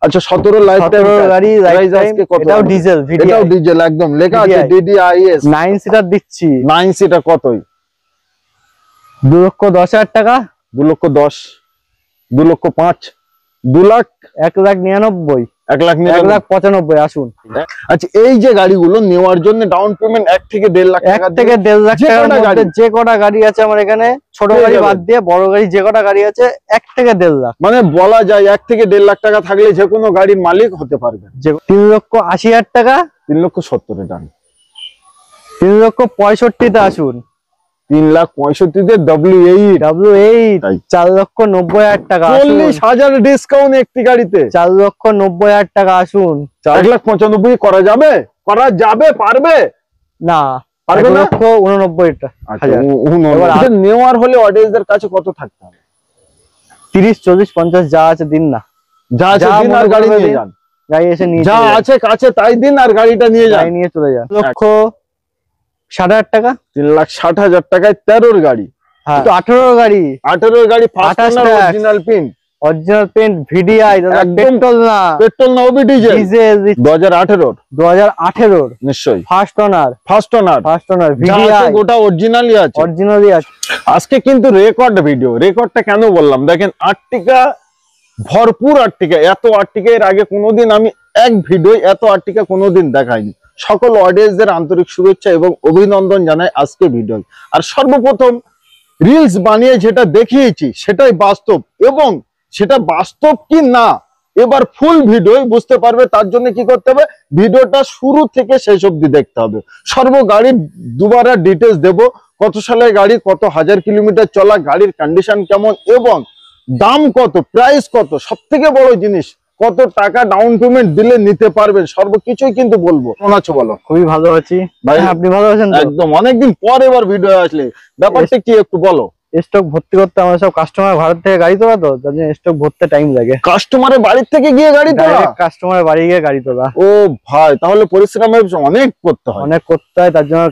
আচ্ছা 17 life time গাড়ি, এটাও ডিজেল, এটাও ডিজেল একদম লেখা আছে DDIS 9 সিটার দিচ্ছি। 9 সিটার কতই? 2,10,000 টাকা। 2,10,000, 2,05,000, 2,00,000, 1,99,000, 1,95,000 আসুন। আচ্ছা এই যে গাড়িগুলো নেওয়ার জন্য ডাউন পেমেন্ট 1 থেকে 1.5 লাখ টাকা, 1 থেকে 1.5 লাখ টাকার মধ্যে যে কটা গাড়ি আছে আমার এখানে, ছোট গাড়ি বাদ দিয়ে বড় গাড়ি যে কটা গাড়ি আছে 1 থেকে 1.5 লাখ, মানে বলা যায় 1 থেকে 1.5 লাখ টাকা থাকলে যে কোনো গাড়ির মালিক হতে পারবে। 3,80,000 টাকা, 3,70,000 টাকা, 3,65,000 আসুন। 3,65,000 W8 4,90,000 টাকা, 40,000 ডিসকাউন্ট একটি গাড়িতে, 4,90,000 টাকা আসুন। 4,95,000 করা যাবে? করা যাবে? পারবে না, পারবে না। 1,89,000 নেওয়ার হলে অডিয়েন্সদের কাছে কত থাকতে হবে? 30, 40, 50 যা আছে দিন না, যা আছে দিন আর গাড়ি নিয়ে যান। গাড়ি এসে নিয়ে যা আছে কাছে তাই দিন আর গাড়িটা নিয়ে যান, নিয়ে চলে যান। 1,60,000 টাকা, 3,60,000 টাকায় 13 গাড়ি, 18 গাড়ি, 18 গাড়ি first owner, original pin, original paint, VDI, petrol না, পেট্রোল না ওবি ডিজেল, 2018 নিশ্চয়ই ফার্স্ট ওনার, VDI গোটা অরিজিনালই আছে, আজকে কিন্তু রেকর্ড ভিডিও। রেকর্ডটা কেন বললাম দেখেন, আর্টিকা ভরপুর, আর্টিকা, এত আর্টিকা এর আগে কোনোদিন আমি এক ভিডিও এত আর্টিকা কোনোদিন দেখাইনি। সকল অডিয়েন্সদের আন্তরিক শুভেচ্ছা এবং অভিনন্দন জানাই আজকে ভিডিও। আর সর্বপ্রথম রিলস বানিয়ে যেটা দেখিয়েছি সেটাই বাস্তব, এবং সেটা বাস্তব কি না এবার ফুল ভিডিও বুঝতে পারবে। তার জন্য কি করতে হবে, ভিডিওটা শুরু থেকে শেষ অবধি দেখতে হবে। সর্ব গাড়ির দুবার ডিটেলস দেব, কত সালের গাড়ি, কত হাজার কিলোমিটার চলা, গাড়ির কন্ডিশন কেমন এবং দাম কত, প্রাইস কত, সব থেকে বড় জিনিস কত টাকা ডাউন পেমেন্ট দিলে নিতে পারবেন, সর্বকিছুই কিন্তু বলবো। কেমন আছো বলো? খুবই ভালো আছি ভাই, আপনি ভালো আছেন? একদম, অনেকদিন পর এবার ভিডিও আসলে, ব্যাপারটা কি একটু বলো। স্টক ভর্তি করতে আমাদের সব কাস্টমার ভারত থেকে গাড়ি তোলা, তো তার জন্য স্টক ভরতে টাইম লাগে। কাস্টমারের বাড়ি থেকে গিয়ে গাড়ি তোলা? কাস্টমারের বাড়ি গিয়ে গাড়ি তোলা। ও ভাই, তাহলে পরিশ্রমের অনেক করতে হয়, অনেক করতে হয়। তার জন্য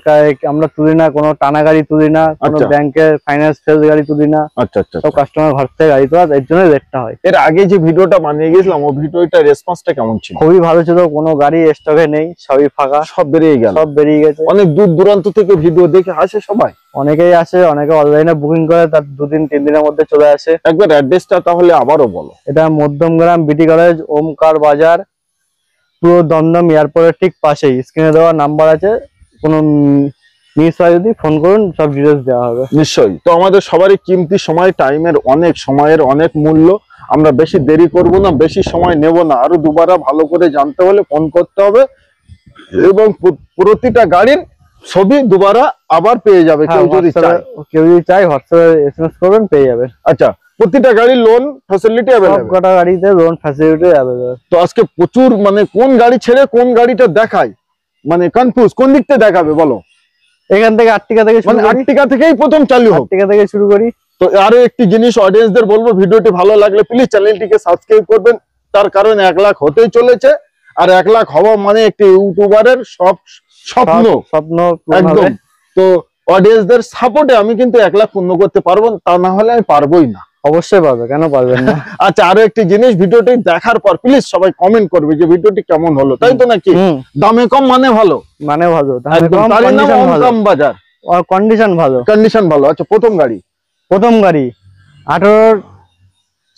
আমরা তুলি না, কোনো টানা গাড়ি তুলি না, কোনো ব্যাংকের ফাইন্যান্স ফেল গাড়ি তুলি না। আচ্ছা আচ্ছা, সব কাস্টমার ভারত থেকে গাড়ি তোলা, এর জন্য রেটটা হয়। এর আগে যে ভিডিওটা বানিয়ে গেছিলাম, ও ভিডিওটা রেসপন্সটা কেমন ছিল? খুবই ভালো ছিল, কোনো গাড়ি স্টকে নেই, সবই ফাঁকা, সব বেরিয়ে গেল, সব বেরিয়ে গেছে। অনেক দূর দূরান্ত থেকে ভিডিও দেখে আসে সবাই, অনেকেই আসে, অনেকে অনলাইনে বুকিং করে, তার 2-3 দিনের মধ্যে চলে আসে। একবার অ্যাড্রেসটা তাহলে আবারও বলো। এটা মধ্যমগ্রাম বিটি কলেজ, ওমকার বাজার, পুরো দমদম এয়ারপোর্টের ঠিক পাশেই। স্ক্রিনে দেওয়া নাম্বার আছে, কোনো মিস হয় যদি ফোন করুন, সব ডিটেলস দেওয়া হবে। নিশ্চয়ই। তো আমাদের সবারই কিমতি সময়, টাইমের সময়ের অনেক মূল্য, আমরা বেশি দেরি করব না, বেশি সময় নেব না। আরো দুবারা ভালো করে জানতে হলে ফোন করতে হবে, এবং প্রতিটা গাড়ির ছবি দুবারা আবার পেয়ে যাবে। কেউ যদি চায় হোয়াটসঅ্যাপে এসএমএস করবেন, পেয়ে যাবেন। আচ্ছা, প্রতিটা গাড়ির লোন ফ্যাসিলিটি अवेलेबल, সবকটা গাড়িতে লোন ফ্যাসিলিটি अवेलेबल। তো আজকে প্রচুর, মানে কোন গাড়ি ছেড়ে কোন গাড়িটা দেখায়, মানে কনফিউজ, কোন দিক থেকে দেখাবে বলো? এখান থেকে আর্টিকা থেকে, মানে আর্টিকা থেকেই প্রথম চালু হোক, আর্টিকা থেকে শুরু করি। তো আরো একটি জিনিস অডিয়েন্সদের বলবো, ভিডিওটি ভালো লাগলে প্লিজ চ্যানেলটিকে সাবস্ক্রাইব করবেন। তার কারণ 1 লাখ হতেই চলেছে, আর 1 লাখ হওয়া মানে একটি ইউটিউবারের স্বপ্ন একদম। তো অডিয়েন্সদের সাপোর্টে আমি কিন্তু 1 লাখ পূর্ণ করতে পারবো, তা না হলে আমি পারবোই না। অবশ্যই পারবে, কেন পারবেন না। আচ্ছা, আরো একটি জিনিস, ভিডিওটি দেখার পর প্লিজ সবাই কমেন্ট করবে যে ভিডিওটি কেমন হলো, তাই তো নাকি? দামে কম মানে ভালো, মানে ভালো, বাজার কন্ডিশন ভালো, কন্ডিশন ভালো। আচ্ছা, প্রথম গাড়ি 18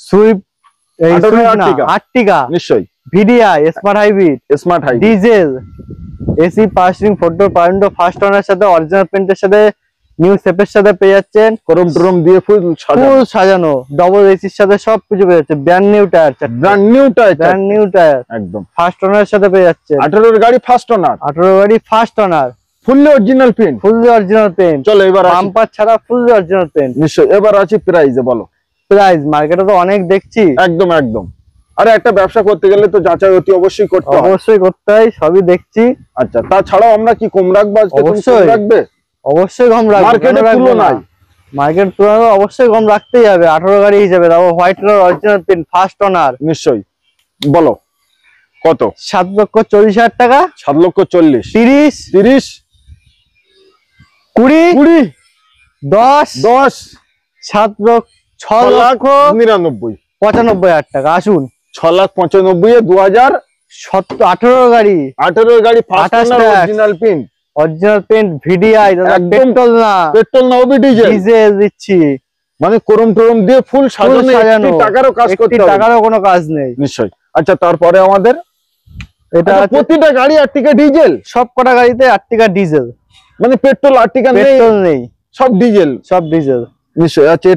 সুইফট, আর্টিকা, নিশ্চয়ই, VDI smart hybrid, diesel, AC passing, photo পাউন্ডো, ফার্স্ট ওনার সাথে, অরিজিনাল পেন্টের সাথে, নিউ শেপের সাথে পেয়ে যাচ্ছেন, করম টরম দিয়ে ফুল সাজানো, ডবল এসির সাথে সবকিছু পেয়ে যাচ্ছে, ব্র্যান্ড নিউ টায়ার, একদম ফার্স্ট ওনার সাথে পেয়ে যাচ্ছে। 18 গাড়ি first owner, fully original paint, চলো এবার বাম্পার ছাড়া ফুললি অরিজিনাল পেন্ট। নিশ্চয়ই। এবার আছে প্রাইসে, বলো প্রাইস। মার্কেটে তো অনেক দেখছি, একদম একদম। আরে একটা ব্যবসা করতে গেলে তো যাচাই অতি অবশ্যই করতে হয়, সবই দেখছি। আচ্ছা, তাছাড়াও আমরা কি কম রাখবো? অবশ্যই রাখবে, অবশ্যই কম রাখবো, মার্কেটের তুলনায়। মার্কেট তুলনায় অবশ্যই কম রাখতেই হবে। 18 গাড়ি হিসেবে, তাও white colour original paint, first owner. নিশ্চয়ই, বলো কত? 7,40,000 টাকা। 7,40,000, 30, 20, 10, 10, 6,99,000 টাকা। আসুন, 6,95,000 18 গাড়ি 18 গাড়ি first owner original pin VDI দাদা, পেট্রোল না ওবি ডিজেল দিচ্ছি। মানে ক্রোম টোরম দিয়ে ফুল সাজানো, একটি টাকারও কাজ করতে হবে, টাকারও কোনো কাজ নেই নিশ্চয়ই। আচ্ছা তারপরে আমাদের এটা প্রতিটা গাড়ি আর্টিকা ডিজেল, সব কটা গাড়িতে আর্টিকা ডিজেল, মানে পেট্রোল আর্টিকা নেই, সব ডিজেল নিশ্চয়ই। আচ্ছা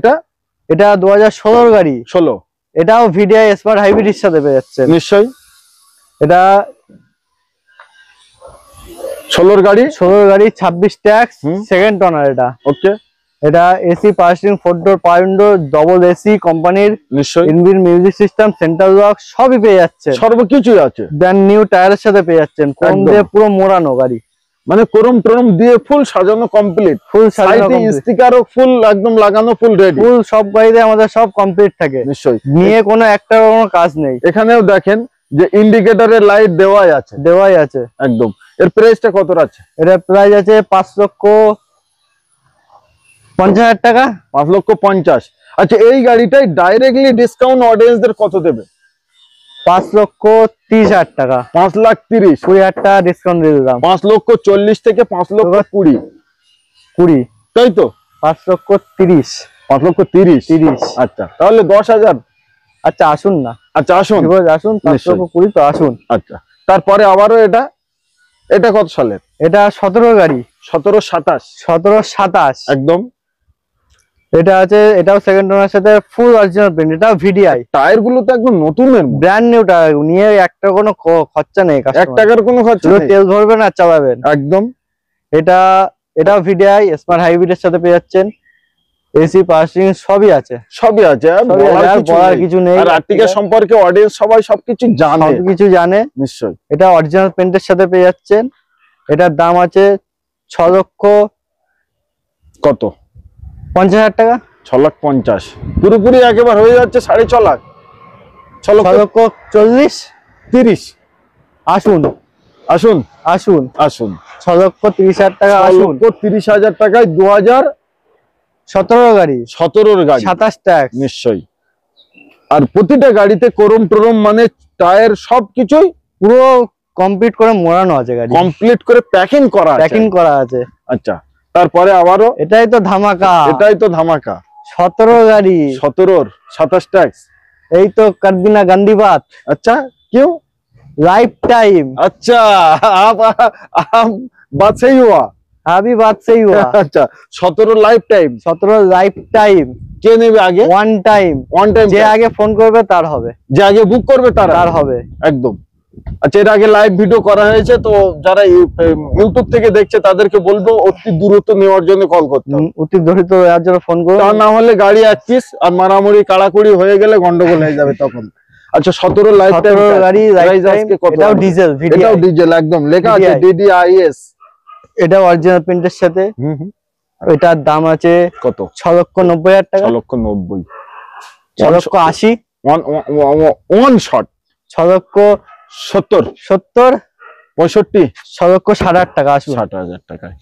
এটা 2016 গাড়ি, 16, এটাও ভিডিআই স্মার্ট হাইব্রিডের সাথে পেয়ে যাচ্ছে নিশ্চয়ই। এটা 16 গাড়ি 26 ট্যাক্স, সেকেন্ড ওনার এটা। ওকে, এটা এসি পার্সিং, 4 ডোর পাওয়ার উইন্ডো, ডবল এসি কোম্পানির, নিশ্চয়ই। Inbuilt music system, central lock সবই পেয়ে যাচ্ছে, সর্বকিছুই আছে। ব্র্যান্ড নিউ টায়ারের সাথে পেয়ে যাচ্ছেন, কোন দিয়ে পুরো মোড়ানো গাড়ি, মানে ক্রোম টোরম দিয়ে ফুল সাজানো কমপ্লিট, ফুল সাজানো, স্টিকারও ফুল একদম লাগানো, ফুল রেডি, ফুল সব গাড়িতে আমাদের সব কমপ্লিট থাকে, নিশ্চয়ই। নিয়ে কোনো একটা কোনো কাজ নেই। এখানেও দেখেন যে ইন্ডিকেটরের লাইট দেওয়াই আছে একদম। এর প্রাইসটা কত আছে? এর প্রাইস আছে 5,50,000 টাকা, 5,50,000। আচ্ছা এই গাড়িটাই ডাইরেক্টলি ডিসকাউন্ট অডিয়েন্সদের কত দেবে? 5,30,000 টাকা, 5,30,000, 20,000 টাকা ডিসকাউন্ট দিয়ে দিলাম, 5,40,000 থেকে 5,20,000, তাই তো? 5,30,000, 5,30,000। আচ্ছা তাহলে 10,000। আচ্ছা আসুন না, আচ্ছা আসুন 5,20,000 তো আসুন। আচ্ছা তারপরে আবারও এটা কত সালের? এটা 17 গাড়ি, 17-27 একদম। এটা আছে, এটাও সেকেন্ড ওনার সাথে ফুল অরিজিনাল প্রিন্ট, এটাও ভিডিআই, টায়ার গুলো তো একদম নতুনের, ব্র্যান্ড নিউ টায়ার, নিয়ে একটা কোনো খরচা নেই, 1 টাকার কোনো খরচা নেই, তেল ভরবেন আর চালাবেন একদম। এটাও ভিডিআই স্মার্ট হাইব্রিডের সাথে পেয়ে যাচ্ছেন, এসি পার্সিং সবই আছে, বলার কিছু নেই। আর আর্টিকা সম্পর্কে অডিয়েন্স সবাই সবকিছু জানে, নিশ্চয়ই। এটা অরিজিনাল প্রিন্টের সাথে পেয়ে যাচ্ছেন, এটার দাম আছে 6,50,000 টাকা, 6,50,000 পুরোপুরি একেবারে হয়ে যাচ্ছে 6.5 লাখ, 6,40,30। আসুন 6,30,000 টাকা, 6,30,000 টাকায় 2017 গাড়ি, 27 ট্যাক্স, নিশ্চয়ই। আর প্রতিটা গাড়িতে ক্রোম টোরম মানে টায়ার সবকিছুই পুরো কমপ্লিট করে মোড়ানো আছে, গাড়ি কমপ্লিট করে প্যাকিং করা আছে। আচ্ছা তারপরে আবারও এটাই তো ধামাকা, 17 গাড়ি, 27 ট্যাক্স, এই তো করবিনা গান্ধীবাত। अच्छा क्यों? Life time. अच्छा आप बात सही हुआ, अभी बात सही हुआ। अच्छा 17 लाइफ टाइम, 17 लाइफ टाइम কে নেবে আগে? ওয়ান টাইম যে আগে ফোন করবে তার হবে, যে আগে বুক করবে তার হবে একদম। আচ্ছা এর আগে লাইভ ভিডিও করা হয়েছে, তো যারা ইউটিউব থেকে দেখছে তাদেরকে বলবো অতি দূরত্ব নেওয়ার জন্য কল করতে হবে, অতি দূরত্ব নেওয়ার জন্য ফোন করুন, তা না হলে গাড়ি এক পিস আর মারামারি কাড়াকুড়ি হয়ে গেলে গন্ডগোল হয়ে যাবে তখন। আচ্ছা 17 লাইফ টাইম গাড়ি, এটাও ডিজেল, এটাও ডিজেল একদম লেখা আছে DDIS, এটা অরিজিনাল প্রিন্টের সাথে। এটার দাম আছে কত? 6,90,000 টাকা, 6,90,000, 6,80,000 ওয়ান শট, 6,70,000, 65, 6,60,000 টাকা, 60,000 টাকায়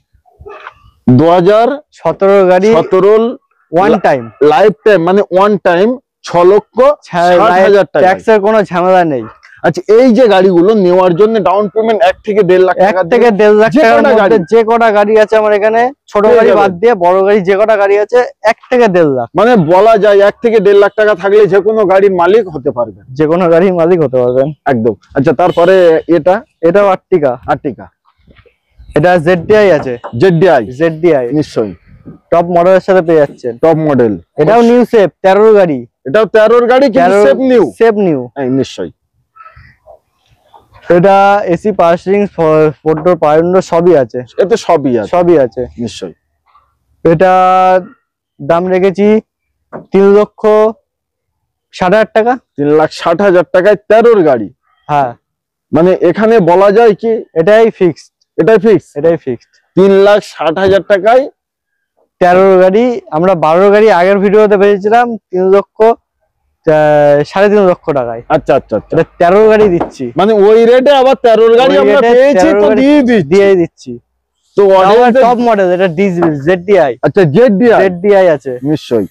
2017 গাড়ি, 17 ওয়ান টাইম লাইফ টাইম, মানে ওয়ান টাইম 6,60,000 টাকা, ট্যাক্সের কোনো ঝামেলা নেই। আচ্ছা এই যে গাড়িগুলো নেওয়ার জন্য ডাউন পেমেন্ট 1 থেকে 1.5 লাখ টাকা, 1 থেকে 1.5 লাখ টাকার মধ্যে যে কটা গাড়ি আছে আমার এখানে, ছোট গাড়ি বাদ দিয়ে বড় গাড়ি যে কটা গাড়ি আছে 1 থেকে 1.5 লাখ, মানে বলা যায় 1 থেকে 1.5 লাখ টাকা থাকলে যে কোনো গাড়ির মালিক হতে পারবে, যে কোনো গাড়ির মালিক হতে পারবেন একদম। আচ্ছা তারপরে এটাও আর্টিকা, এটা ZDI আছে, ZDI নিশ্চয়ই টপ মডেলের সাথে পেয়ে যাচ্ছেন, টপ মডেল। এটাও নিউ শেপ 13 গাড়ি, এটাও 13 গাড়ি কিন্তু শেপ নিউ, নিশ্চয়ই। এটা এসি পার্সিং, 4 ডোর পাওয়ার উইন্ডো সবই আছে, এতে সবই আছে নিশ্চয়ই। এটা দাম রেখেছি 3,60,000 টাকা, 3,60,000 টাকায় 13 গাড়ি। হ্যাঁ মানে এখানে বলা যায় কি এটাই ফিক্সড, 3,60,000 টাকায় 13 গাড়ি। আমরা 12 গাড়ি আগের ভিডিওতে পেয়েছিলাম 3,00,000 3.5 লক্ষ টাকায়। আচ্ছা এটা 13 গাড়ি দিচ্ছি, মানে ওই রেটে আবার 13 গাড়ি আমরা পেয়েছি, তো দিয়ে দিচ্ছি। তো টপ মডেল, এটা ZDI। আচ্ছা ZDI আছে নিশ্চয়ই,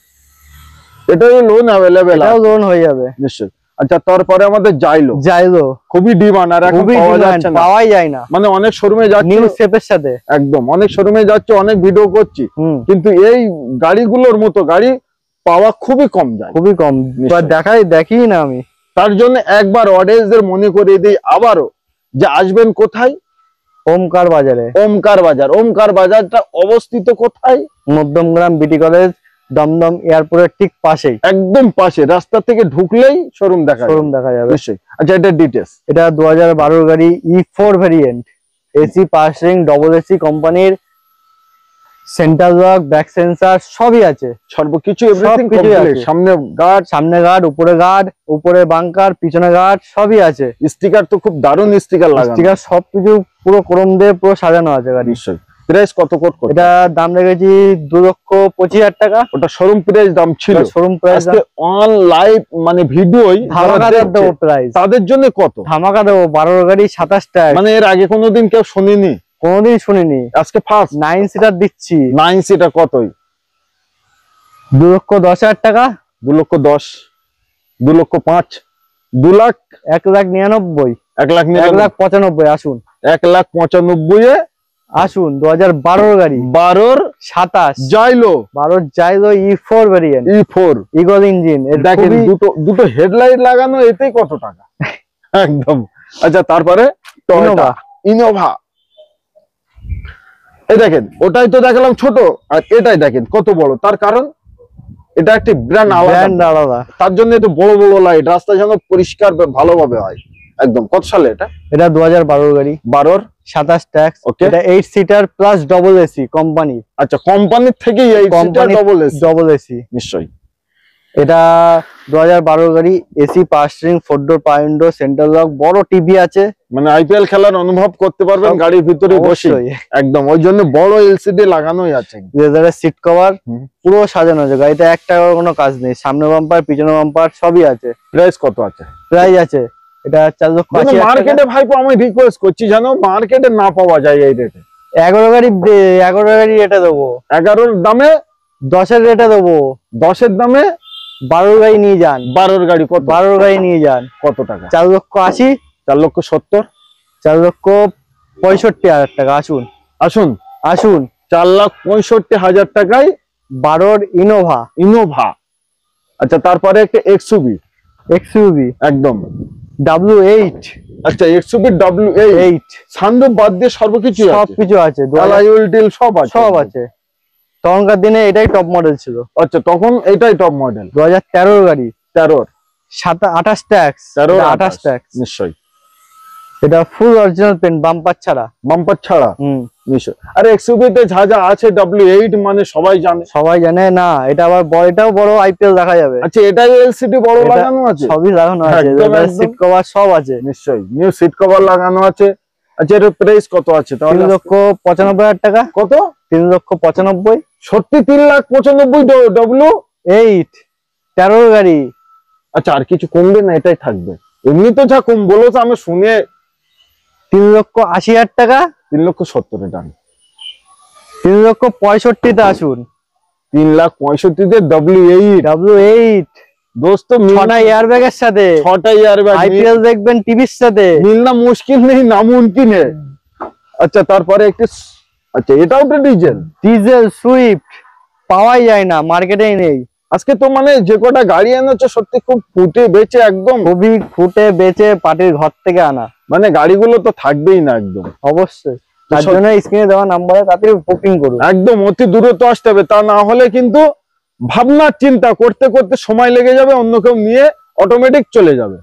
এটাও লোন अवेलेबल, লোন হয়ে যাবে নিশ্চয়ই। আচ্ছা, তারপরে আমাদের জাইলো খুবই ডিমান্ড, আর এখন পাওয়া যাচ্ছে না, পাওয়াই যায় না। মানে অনেক শোরুমে যাচ্ছে নিউ শেপের সাথে, একদম অনেক শোরুমে যাচ্ছে, অনেক ভিডিও করছি, কিন্তু এই গাড়িগুলোর মতো গাড়ি পাওয়া খুবই কম যায়, খুবই কম, দেখি না আমি। তার জন্য একবার অডিয়েন্সদের মনে করিয়ে দিই আবারও যে আসবেন কোথায়, ওমকার বাজারে। ওমকার বাজারটা অবস্থিত কোথায়? মধ্যমগ্রাম বিটি কলেজ, দমদম এয়ারপোর্টের ঠিক পাশেই, একদম পাশে, রাস্তা থেকে ঢুকলেই শোরুম দেখা যাবে নিশ্চয়ই। আচ্ছা, এটা ডিটেইলস, এটা 2012 গাড়ি, E4 variant, AC pass ring, double AC কোম্পানির, সেন্টার লক, ব্যাক সেন্সর সবই আছে, সর্বকিছু এভরিথিং কমপ্লিট। সামনে গার্ড, উপরে বাংকার, পিছনে গার্ড সবই আছে। স্টিকার তো খুব দারুণ স্টিকার লাগানো, স্টিকার সবকিছু পুরো ক্রোম দিয়ে পুরো সাজানো আছে গাড়ি। নিশ্চয়ই। প্রাইস কত কোট করতে? এটা দাম রেখেছি 2,25,000 টাকা। ওটা শোরুম প্রাইস দাম ছিল, শোরুম প্রাইস। আজকে অন লাইভ মানে ভিডিওই ধামাকা দেবো প্রাইস, তাদের জন্য কত ধামাকা দেবো। 12 গাড়ি 27 টাকা, মানে এর আগে কোনোদিন কেউ শুনিনি, কোনোদিন শুনিনি, আজকে ফার্স্ট। 9 সিটার দিচ্ছি। 9 সিটার কতই? 2,10,000 টাকা। 2,10,000, 2,05,000, 2,00,000, 1,99,000, 1,95,000। আসুন 1,95,000 আসুন। 2012 গাড়ি, 12 27 Xylo, E4 variant, E4 eagle engine. দেখেন দুটো হেডলাইট লাগানো, এতেই কত টাকা একদম। আচ্ছা, তারপরে ইনোভা, এই দেখেন, ওটাই তো দেখালাম ছোট, আর এটাই দেখেন কত বড়। তার কারণ এটা একটি ব্র্যান্ড আলাদা, তার জন্য একটু বড় বড় লাইট, রাস্তা যেন পরিষ্কার ভালোভাবে হয় একদম। কত সালে এটা? এটা 2012 গাড়ি, 12 27 ট্যাক্স। এটা 8 seater plus double AC company. আচ্ছা, কোম্পানির থেকেই 8 সিটার ডবল এসি নিশ্চয়ই। এটা 2012 গাড়ি, এসি পাস রিং, 4 ডোর পাওয়ার উইন্ডো, সেন্ট্রাল লক, বড় টিভি আছে, মানে আইপিএল খেলার অনুভব করতে পারবেন গাড়ির ভিতরে বসে একদম। ওই জন্য বড় এলসিডি লাগানোই আছে, লেদারের সিট কভার পুরো সাজানো আছে। গাড়িতে 1 টাকার কোনো কাজ নেই, সামনে বাম্পার, পিছনে বাম্পার সবই আছে। প্রাইস কত আছে? প্রাইস আছে এটা 4,80,000 টাকা। মার্কেটে ভাইপো আমি রিকোয়েস্ট করছি, জানো মার্কেটে না পাওয়া যায় এই রেটে। 11 গাড়ি রেটে দেবো, 11 দামে 10 রেটে দেবো, 10 দামে 12 গাড়ি নিয়ে যান। 12 গাড়ি কত? 12 গাড়ি নিয়ে যান, কত টাকা? 4,80,000, 4,70,000, 4,65,000 টাকা। আসুন 4,65,000 টাকায় 12 ইনোভা। আচ্ছা, তারপরে একটা এক্সইউভি একদম W8। আচ্ছা, এক্সইউভি W8 সানরুফ বাদ দিয়ে সবকিছু আছে, সব আছে। তখনকার দিনে এটাই টপ মডেল ছিল। আচ্ছা, তখন এটাই টপ মডেল। 2013 গাড়ি, 28 ট্যাক্স, 28 ট্যাক্স নিশ্চয়ই। এটা ফুল অরিজিনাল পেন্ট, বাম্পার ছাড়া নিশ্চয়। আরে এক্সইউভি তে যা আছে W8 মানে সবাই জানে না, এটা আবার বড়টাও বড়, আইপিএল দেখা যাবে। আচ্ছা, এটাই এলসিডি বড় লাগানো আছে, সবই লাগানো আছে, সিট কভার সব আছে নিশ্চয়ই, নিউ সিট কভার লাগানো আছে। আচ্ছা, এর প্রাইস কত আছে তাহলে? 3,95,000 টাকা। কত? 3,95,000। সত্যি 3,95,000 W8 13 গাড়ি। আচ্ছা, আর কিছু কমবে না? এটাই থাকবে? এমনি তো যা কম বলো তো আমি শুনে। 3,80,000 টাকা। 3,70,000 ডান। 3,65,000 আসুন। 3,65,000 W8 দোস্ত, 6টা এয়ারব্যাগের সাথে, 6টা এয়ারব্যাগ, আইপিএল দেখবেন টিভির সাথে, মিলনা মুশকিল নেই, নামুমকিন। আচ্ছা, তারপরে একটু, আচ্ছা এটাও তো ডিজেল সুইফট, পাওয়াই যায় না, মার্কেটেই নেই। আজকে তো মানে যে কটা গাড়ি এনেছো সত্যি খুব ফুটে বেচে, একদম খুবই ফুটে বেচে, পার্টির ঘর থেকে আনা, মানে গাড়িগুলো তো থাকবেই না একদম। অবশ্যই, তার জন্য স্ক্রিনে দেওয়া নাম্বারে তাড়াতাড়ি বুকিং করুন। একদম অতি দূরত্ব আসতে হবে, তা না হলে কিন্তু ভাবনা চিন্তা করতে করতে সময় লেগে যাবে, অন্য কেউ নিয়ে অটোমেটিক চলে যাবে।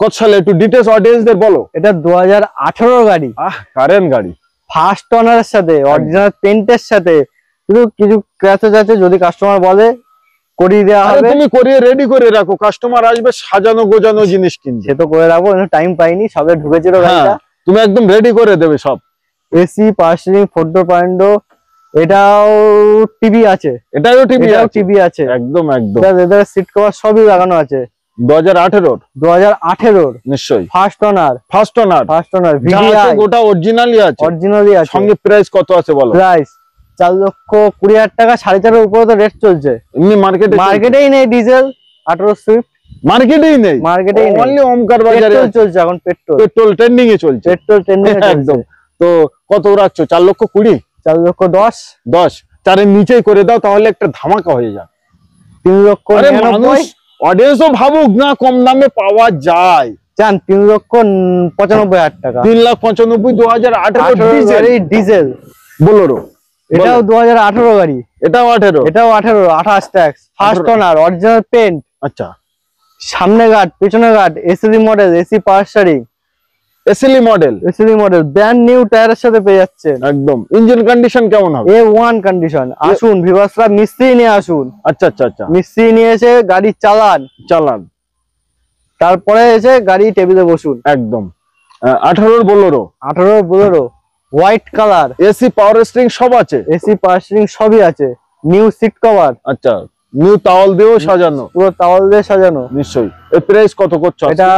কত সালে একটু ডিটেইলস অডিয়েন্সদের বলো। এটা 2018 গাড়ি, কারেন্ট গাড়ি, ফার্স্ট ওনারের সাথে, অরিজিনাল পেইন্টের সাথে। কিছু ক্র্যাচেস আছে, যদি কাস্টমার বলে করিয়ে দেওয়া হবে। তুমি করিয়ে রেডি করে রাখো, কাস্টমার আসবে সাজানো গোজানো জিনিস কিনবে, সে তো করে রাখবো, টাইম পাইনি, সবে ঢুকেছিল গাড়িটা। তুমি একদম রেডি করে দেবে সব। এসি পার্সিং 4 ডোর পয়েন্ট, এটাও টিভি আছে, এটাও টিভি আছে একদম। এদের সিট কভার সবই লাগানো আছে। 2018 নিশ্চয়ই। ফার্স্ট ওনার ভিডিআই, গোটা অরিজিনালি আছে, সঙ্গে প্রাইস কত আছে বলো? প্রাইস 4,20,000 টাকা, 4.5 উপরে তো রেট চলছে। এমনি মার্কেটেই নেই। ডিজেল 18 সুইফট মার্কেটেই নেই, অনলি ওমকার বাজারে চলছে এখন। পেট্রোল ট্রেন্ডিং এ চলছে, পেট্রোল ট্রেন্ডিং এ একদম। তো কত রাখছো? 4,20,000? 4,10,000। 4-এর নিচেই করে দাও, তাহলে একটা ধামাকা হয়ে যায়। 3,99,000। অডিয়েন্সও ভাবুক না কম দামে পাওয়া যায়। 3,95,000 টাকা। 3,95,000, 2018 ডিজেল বোলেরো। এটাও 2018 গাড়ি। এটাও 18? এটাও 18, 28 tax, first owner, original paint. আচ্ছা, সামনে গার্ড, পেছনে guard, SAC model, AC power steering, SLE model, brand new টায়ারের সাথে পেয়ে যাচ্ছেন। একদম। ইঞ্জিন কন্ডিশন কেমন হবে? A1 condition. আসুন ভিউয়ার্সরা, মিস্ত্রি নিয়ে আসুন। আচ্ছা আচ্ছা আচ্ছা, মিস্ত্রি নিয়ে এসে গাড়ি চালান, তারপরে এসে গাড়ি টেবিলে বসুন। একদম। 18 Bolero, white colour, AC power steering সব আছে, এসি পাওয়ার স্টিয়ারিং সবই আছে, নিউ সিট কভার। আচ্ছা, নিউ তাওয়াল দিয়েও সাজানো, পুরো তাওয়াল দিয়ে সাজানো। নিশ্চয়ই। এর প্রাইস কত করছো? এটা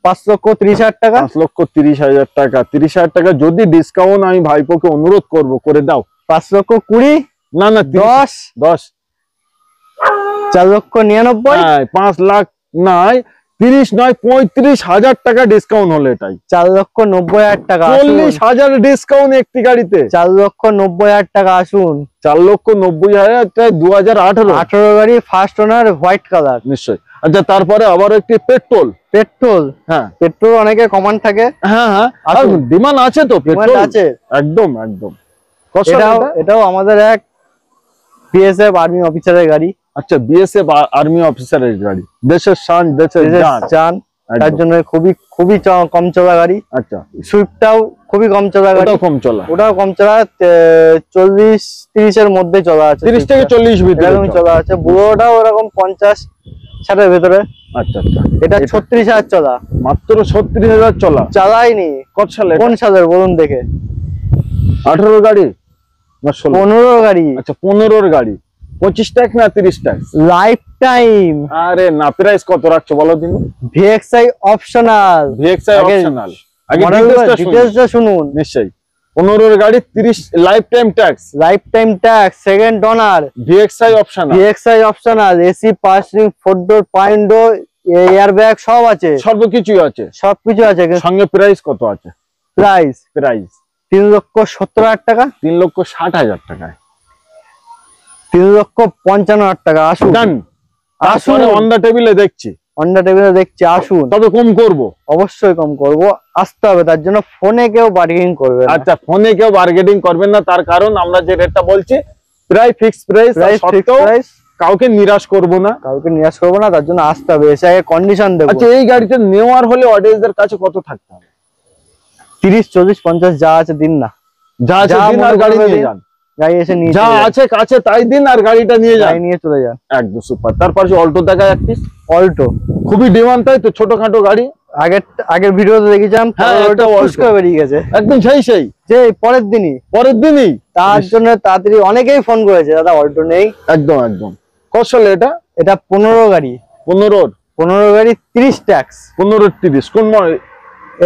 5,30,000 টাকা। 5,30,000 টাকা। 30,000 টাকা যদি ডিসকাউন্ট, আমি ভাইপোকে অনুরোধ করব করে দাও। 5,20,000 না 10 4,99,000। 5 লাখ নাই, 30 নয় 35,000 টাকা ডিসকাউন্ট হলো এটাই। 4,90,000 টাকা। 40,000 ডিসকাউন্ট একটি গাড়িতে। 4,90,000 টাকা। আসুন 4,90,000 টাকা। 2018 গাড়ি, ফার্স্ট ওনার, হোয়াইট কালার। নিশ্চয়ই। আচ্ছা, তারপরে আবার একটি পেট্রোল। হ্যাঁ, পেট্রোল অনেকে কমান থাকে। হ্যাঁ, আর ডিমান্ড আছে তো, পেট্রোল আছে একদম। এটাও আমাদের এক বিএসএফ আর্মি অফিসারের গাড়ি। আচ্ছা, বিএসএফ আর্মি অফিসারের গাড়ি, দেশের শান, দেশের জান। তার জন্য খুবই কম চলা গাড়ি। আচ্ছা, সুইফটটাও খুবই কম চলা গাড়ি। ওটাও কম চলা, 40-30 এর মধ্যে চলা আছে। 30 থেকে 40 ভিতরে এরকম চলা আছে। বুড়োটাও এরকম 50-60 ভেতরে। আচ্ছা আচ্ছা। এটা 36,000 চলা, মাত্র 36,000 চলা। চালাইনি। কত সালে? কোন সালের বলুন দেখে? 18 গাড়ি না 16? 15 গাড়ি। আচ্ছা, 15 গাড়ি। 25 ট্যাক্স না 30 ট্যাক্স? Life time. আরে না, প্রাইস কত রাখছো বলো দিন? VXI optional. আগে ডিটেইলসটা শুনুন। নিশ্চয়ই। 15 গাড়ি, 30 life time tax, second owner, VXI optional, AC পার্সিং, 4 ডোর, 5 ডোর, এয়ার ব্যাগ সব আছে, সবকিছু আছে। সঙ্গে প্রাইস কত আছে? প্রাইস 3,70,000 টাকা। 3,60,000 টাকায়। 3,55,000 টাকা। আসুন অন দা টেবিলে দেখছি, আসুন। তবে কম করব, অবশ্যই কম করব। আসতে হবে, তার জন্য ফোনে কেউ বার্গেনিং করবে না। আচ্ছা, ফোনে কেউ বার্গেনিং করবেন না, তার কারণ আমরা যে রেটটা বলছি প্রায় ফিক্স প্রাইস, কাউকে নিরাশ করব না, তার জন্য আসতে হবে, এসে আগে কন্ডিশন দেব। আচ্ছা, এই গাড়িটা নেওয়ার হলে অডিয়েন্সদের কাছে কত থাকতে হবে? 30, 40, 50 যা আছে দিন না, যা আছে দিন, আর গাড়ি নিয়ে যান। গাড়ি এসে নিয়ে যা আছে কাছে তাই দিন, আর গাড়িটা নিয়ে যান, নিয়ে চলে যান। একদম সুপার। তারপর অল্টো দেখা যাচ্ছে, অল্টো খুবই ডিমান্ড, তাই তো? ছোটখাটো গাড়ি আগের ভিডিওতে দেখেছিলাম, বেরিয়ে গেছে একদম সেই পরের দিনই। তার জন্য তাড়াতাড়ি অনেকেই ফোন করেছে, দাদা অল্টো নেই। একদম। কত সালে এটা? এটা 15 গাড়ি। 15 গাড়ি, 30 ট্যাক্স। 15-30 কোন মডেল?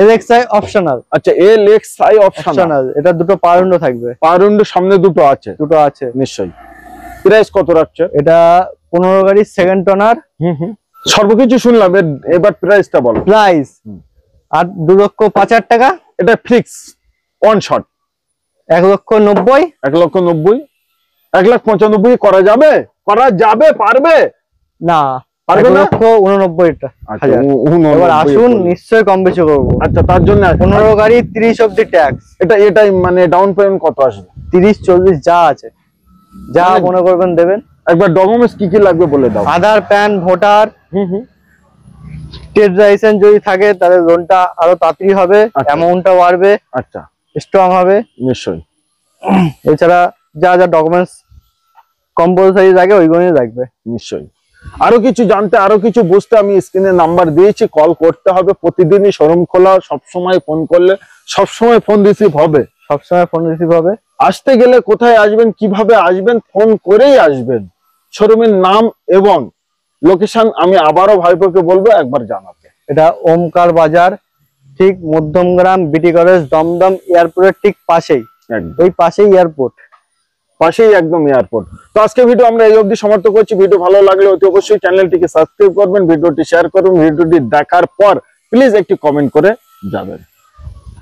LXi optional. আচ্ছা, এলএক্সআই অপশনাল। এটা দুটো পাওয়ার উইন্ডো থাকবে। পাওয়ার উইন্ডো সামনে দুটো আছে। নিশ্চয়ই। প্রাইস কত রাখছে? এটা 15 গাড়ি, সেকেন্ড ওনার। সর্বকিছু শুনলাম, এবার প্রাইসটা বলো। প্রাইস আর 2,05,000 টাকা। এটা ফিক্স অন শট 1,90,000। 1,90,000, 1,95,000 করা যাবে? পারবে না, 1,89,000 টাকা। এবার আসুন, নিশ্চয়ই কম বেশি করবো। আচ্ছা, তার জন্য 15 গাড়ি, 30 অব্দি ট্যাক্স। এটাই মানে ডাউন পেমেন্ট কত আসবে? 30-40 যা আছে, যা মনে করবেন দেবেন। একবার ডকুমেন্টস কি লাগবে বলে দাও। আধার, প্যান, ভোটার, ট্রেড লাইসেন্স যদি থাকে তাহলে লোনটা আরো তাড়াতাড়ি হবে, অ্যামাউন্টটা বাড়বে, আচ্ছা স্ট্রং হবে। নিশ্চয়ই। এছাড়া যা ডকুমেন্টস কম্পালসারি লাগে ওইগুলোই লাগবে। নিশ্চয়ই। আরো কিছু জানতে, আরো কিছু বুঝতে আমি স্ক্রিনে নাম্বার দিয়েছি, কল করতে হবে। প্রতিদিনই শোরুম খোলা, সবসময় ফোন করলে সবসময় ফোন রিসিভ হবে। আসতে গেলে কোথায় আসবেন, কিভাবে আসবেন, ফোন করেই আসবেন। শোরুমের নাম এবং লোকেশন আমি আবারও ভাইপোকে বলবো একবার জানাতে। এটা ওমকার বাজার, ঠিক মধ্যমগ্রাম, বিটি কলেজ, দমদম এয়ারপোর্টের ঠিক পাশেই। এই পাশেই এয়ারপোর্ট, পাশেই একদম এয়ারপোর্ট। তো আজকে ভিডিও আমরা এই অবধি সমাপ্ত করছি। ভিডিও ভালো লাগলে অতি অবশ্যই চ্যানেলটিকে সাবস্ক্রাইব করবেন, ভিডিওটি শেয়ার করুন, ভিডিওটি দেখার পর প্লিজ একটি কমেন্ট করে যাবেন।